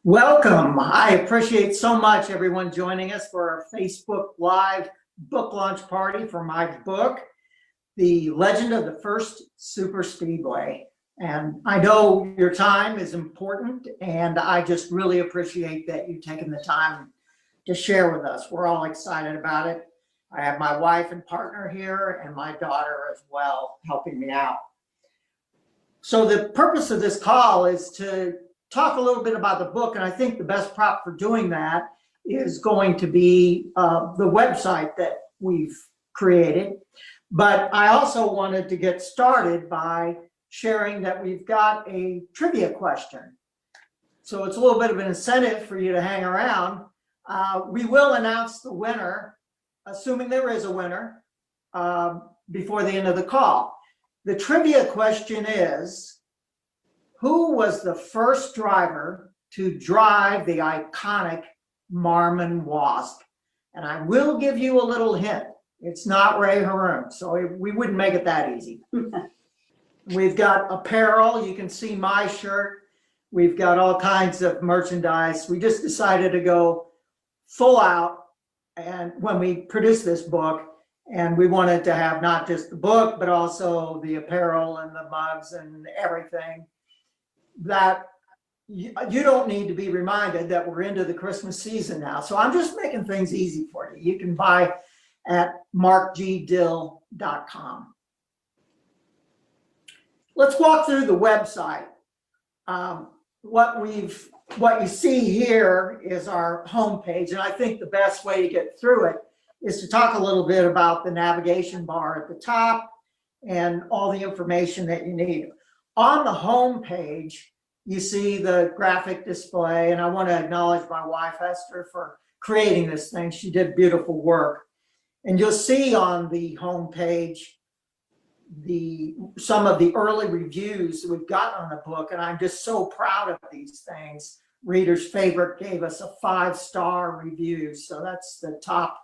Welcome. I appreciate so much everyone joining us for our Facebook Live book launch party for my book, The Legend of the First Super Speedway. And I know your time is important, and I just really appreciate that you've taken the time to share with us. We're all excited about it. I have my wife and partner here and my daughter as well helping me out. So the purpose of this call is to talk a little bit about the book, and I think the best prop for doing that is going to be the website that we've created. But I also wanted to get started by sharing that we've got a trivia question. So it's a little bit of an incentive for you to hang around. We will announce the winner, assuming there is a winner, before the end of the call. The trivia question is, who was the first driver to drive the iconic Marmon Wasp? And I will give you a little hint. It's not Ray Haroon, so we wouldn't make it that easy. We've got apparel. You can see my shirt. We've got all kinds of merchandise. We just decided to go full out and when we produced this book, and we wanted to have not just the book, but also the apparel and the mugs and everything. That you don't need to be reminded that we're into the Christmas season now. So I'm just making things easy for you. You can buy at markgdill.com. Let's walk through the website. What you see here is our homepage, and I think the best way to get through it is to talk a little bit about the navigation bar at the top and all the information that you need. On the home page, you see the graphic display, and I want to acknowledge my wife, Esther, for creating this thing. She did beautiful work. And you'll see on the home page some of the early reviews that we've got on the book, and I'm just so proud of these things. Reader's Favorite gave us a 5-star review, so that's the top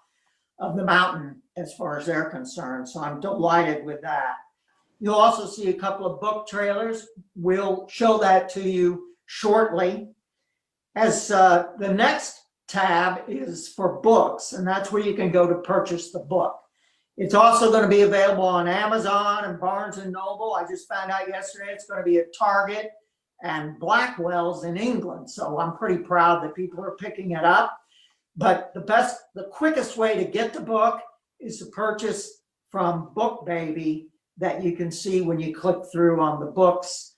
of the mountain as far as they're concerned. So I'm delighted with that. You'll also see a couple of book trailers. We'll show that to you shortly. As the next tab is for books, and that's where you can go to purchase the book. It's also going to be available on Amazon and Barnes & Noble. I just found out yesterday it's going to be at Target and Blackwell's in England. So I'm pretty proud that people are picking it up. But the quickest way to get the book is to purchase from BookBaby, that you can see when you click through on the books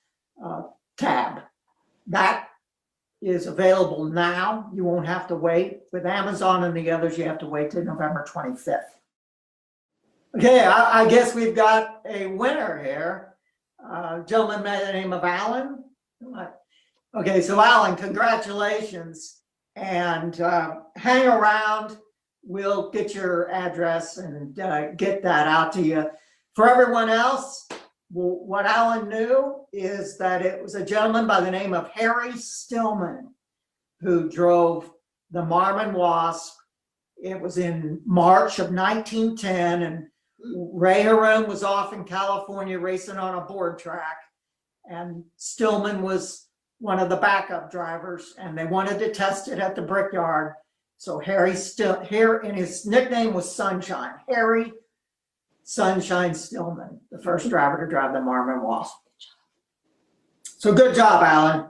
tab. That is available now. You won't have to wait. With Amazon and the others, you have to wait till November 25th. Okay, I guess we've got a winner here. A gentleman by the name of Alan. Okay, so Alan, congratulations. And hang around. We'll get your address and get that out to you. For everyone else, what Alan knew is that it was a gentleman by the name of Harry Stillman who drove the Marmon Wasp. It was in March of 1910, and Ray Haroon was off in California racing on a board track, and Stillman was one of the backup drivers, and they wanted to test it at the Brickyard. So and his nickname was Sunshine. Harry Sunshine Stillman, the first driver to drive the Marmon Wasp. So good job, Alan.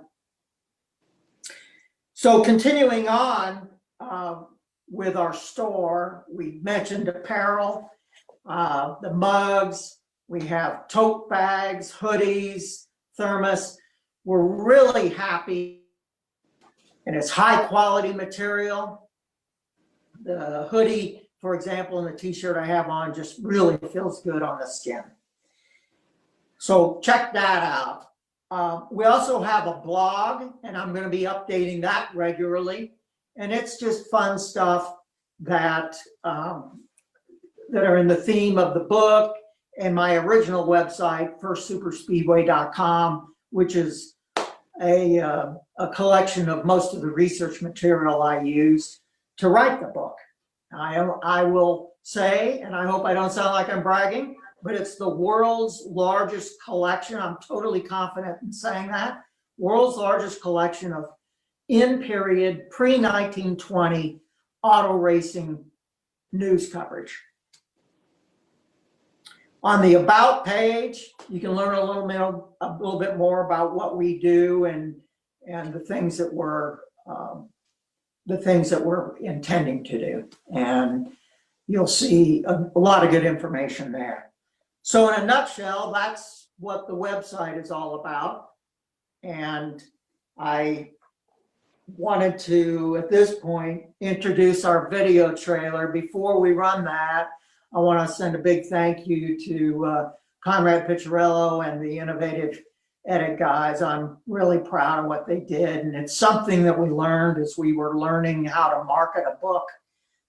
So continuing on with our store, we mentioned apparel, the mugs, we have tote bags, hoodies, thermos. We're really happy, and it's high quality material. The hoodie, for example, and the t-shirt I have on just really feels good on the skin. So check that out. We also have a blog, and I'm going to be updating that regularly. And it's just fun stuff that are in the theme of the book and my original website, firstsuperspeedway.com, which is a collection of most of the research material I used to write the book. I will say, and I hope I don't sound like I'm bragging, but it's the world's largest collection. I'm totally confident in saying that. World's largest collection of in period, pre-1920 auto racing news coverage. On the About page, you can learn a little bit more about what we do and the things that we're intending to do. And you'll see a lot of good information there. So in a nutshell, that's what the website is all about. And I wanted to, at this point, introduce our video trailer. Before we run that, I want to send a big thank you to Conrad Picciarello and the Innovative Edit guys. I'm really proud of what they did. And it's something that we learned as we were learning how to market a book,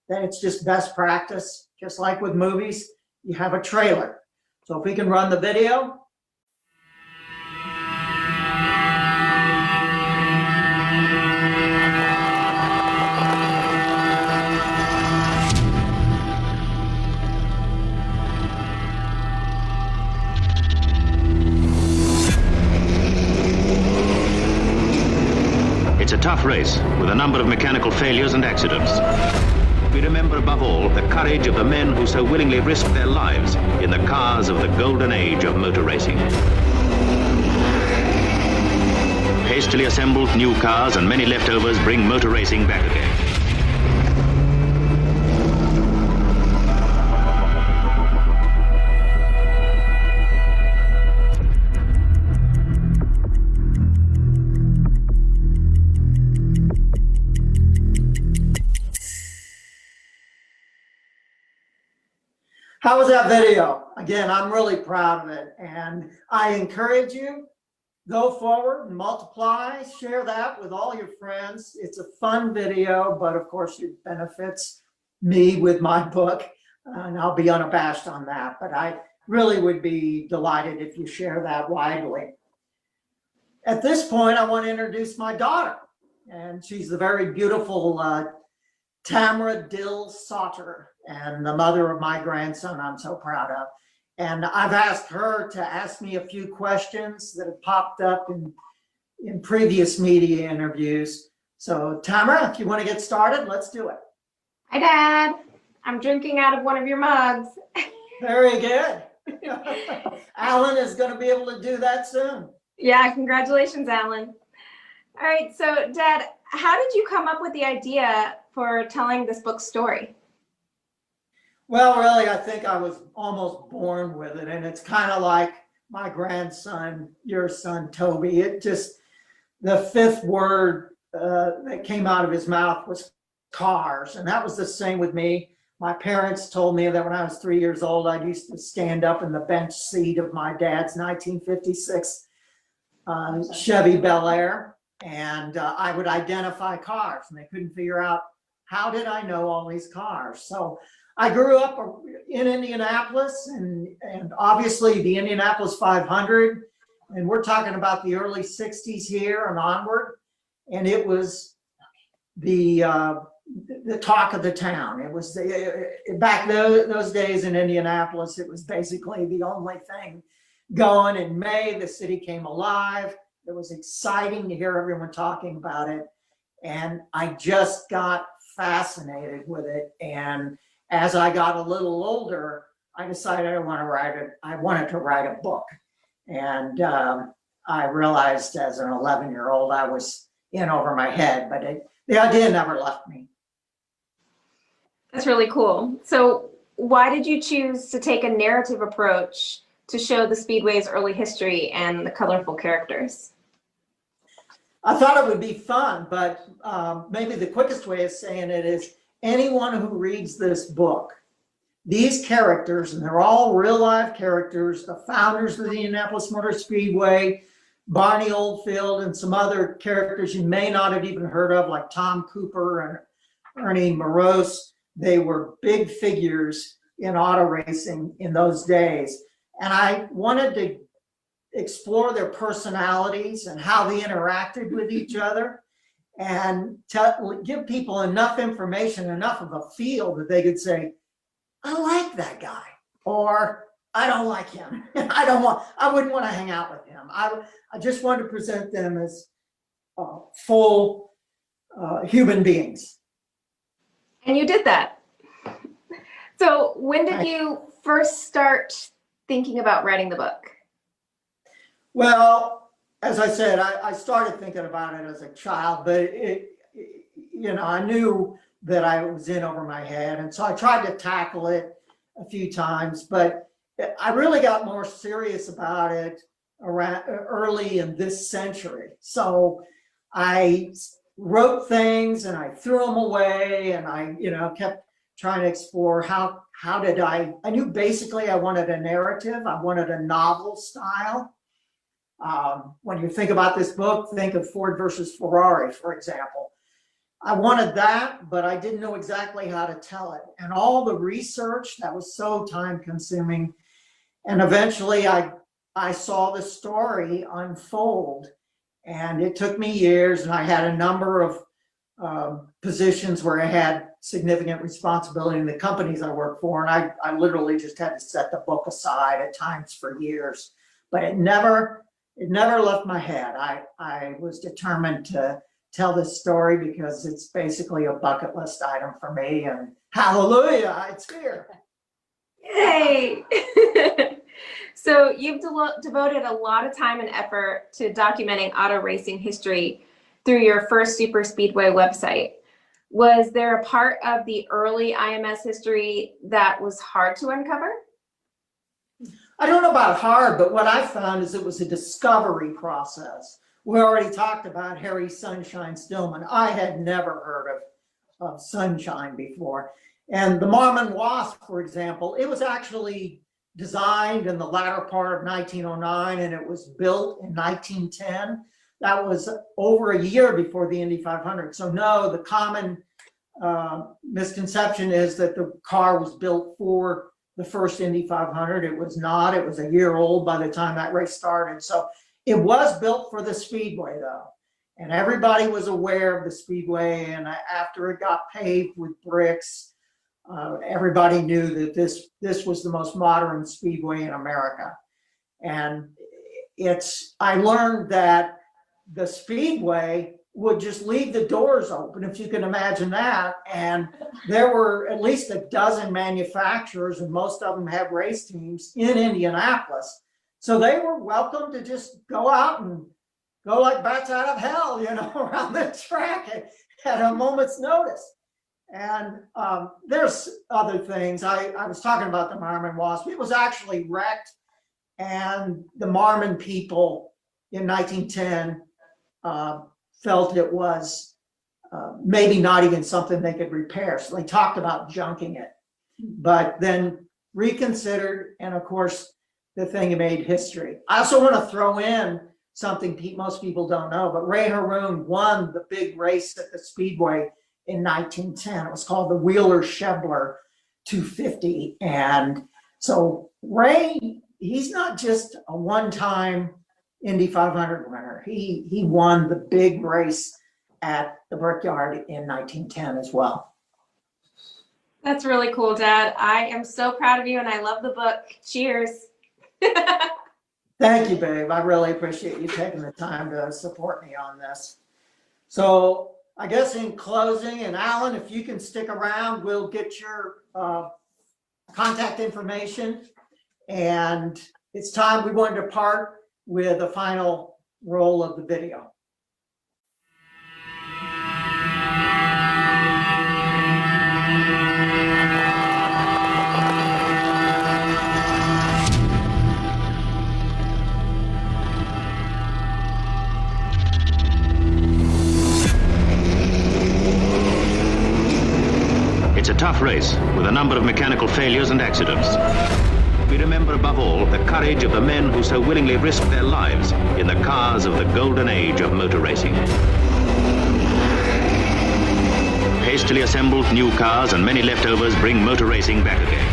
that it's just best practice. Just like with movies, you have a trailer. So if we can run the video. It's a tough race with a number of mechanical failures and accidents. We remember above all the courage of the men who so willingly risked their lives in the cars of the golden age of motor racing. Hastily assembled new cars and many leftovers bring motor racing back again. How was that video? Again, I'm really proud of it, and I encourage you, go forward and multiply, share that with all your friends. It's a fun video, but of course it benefits me with my book, and I'll be unabashed on that, but I really would be delighted if you share that widely. At this point, I want to introduce my daughter, and she's the very beautiful Tamara Dill Sauter, and the mother of my grandson I'm so proud of. And I've asked her to ask me a few questions that have popped up in previous media interviews. So Tamara, if you want to get started, let's do it. Hi, Dad. I'm drinking out of one of your mugs. Very good. Alan is going to be able to do that soon. Yeah, congratulations, Alan. All right, so Dad, how did you come up with the idea for telling this book's story? Well, really, I think I was almost born with it, and it's kind of like my grandson, your son, Toby. It just, the fifth word that came out of his mouth was cars, and that was the same with me. My parents told me that when I was 3 years old, I used to stand up in the bench seat of my dad's 1956 Chevy Bel Air, and I would identify cars, and they couldn't figure out, how did I know all these cars? So I grew up in Indianapolis, and obviously the Indianapolis 500, and we're talking about the early 60s here and onward, and it was the talk of the town. It was back those days in Indianapolis, it was basically the only thing going. In May, the city came alive. It was exciting to hear everyone talking about it, and I just got fascinated with it. And as I got a little older, I decided I wanted to write a book. And I realized as an 11-year-old, I was in over my head, but the idea never left me. That's really cool. So why did you choose to take a narrative approach to show the Speedway's early history and the colorful characters? I thought it would be fun, but maybe the quickest way of saying it is, anyone who reads this book, these characters, and they're all real life characters, the founders of the Indianapolis Motor Speedway, Barney Oldfield, and some other characters you may not have even heard of, like Tom Cooper and Ernie Morose. They were big figures in auto racing in those days. And I wanted to explore their personalities and how they interacted with each other, and give people enough information, enough of a feel that they could say, I like that guy, or I don't like him. I wouldn't want to hang out with him. I just wanted to present them as full human beings. And you did that. So when did you first start thinking about writing the book? Well, as I said, I started thinking about it as a child, but I knew that I was in over my head. And so I tried to tackle it a few times, but I really got more serious about it around early in this century. So I wrote things and I threw them away, and I, kept trying to explore how did I knew basically I wanted a narrative. I wanted a novel style. When you think about this book, think of Ford versus Ferrari, for example. I wanted that, but I didn't know exactly how to tell it. And all the research, that was so time consuming. And eventually I saw the story unfold, and it took me years, and I had a number of positions where I had significant responsibility in the companies I worked for. And I literally just had to set the book aside at times for years, but it never left my head. I was determined to tell this story because it's basically a bucket list item for me, and hallelujah, it's here. Yay! So you've devoted a lot of time and effort to documenting auto racing history through your first Super Speedway website. Was there a part of the early IMS history that was hard to uncover? I don't know about hard, but what I found is it was a discovery process. We already talked about Harry Sunshine Stillman. I had never heard of Sunshine before. And the Marmon Wasp, for example, it was actually designed in the latter part of 1909, and it was built in 1910. That was over a year before the Indy 500. So no, the common misconception is that the car was built for the first Indy 500. It was not. It was a year old by the time that race started. So it was built for the Speedway, though. And everybody was aware of the Speedway. And after it got paved with bricks, everybody knew that this was the most modern Speedway in America. And I learned that the Speedway would just leave the doors open, if you can imagine that. And there were at least a dozen manufacturers, and most of them have race teams in Indianapolis. So they were welcome to just go out and go like bats out of hell, around the track at a moment's notice. And there's other things. I was talking about the Marmon Wasp. It was actually wrecked, and the Marmon people in 1910 felt it was maybe not even something they could repair. So they talked about junking it, but then reconsidered, and of course, the thing made history. I also want to throw in something most people don't know, but Ray Haroon won the big race at the Speedway in 1910. It was called the Wheeler-Shebler 250. And so Ray, he's not just a one-time Indy 500 winner. He won the big race at the Brickyard in 1910 as well. That's really cool, Dad. I am so proud of you, and I love the book. Cheers. Thank you, babe. I really appreciate you taking the time to support me on this. So I guess in closing, and Alan, if you can stick around, we'll get your contact information. And it's time we wanted to part with a final roll of the video. It's a tough race with a number of mechanical failures and accidents. We remember above all the courage of the men who so willingly risked their lives in the cars of the golden age of motor racing. Hastily assembled new cars and many leftovers bring motor racing back again.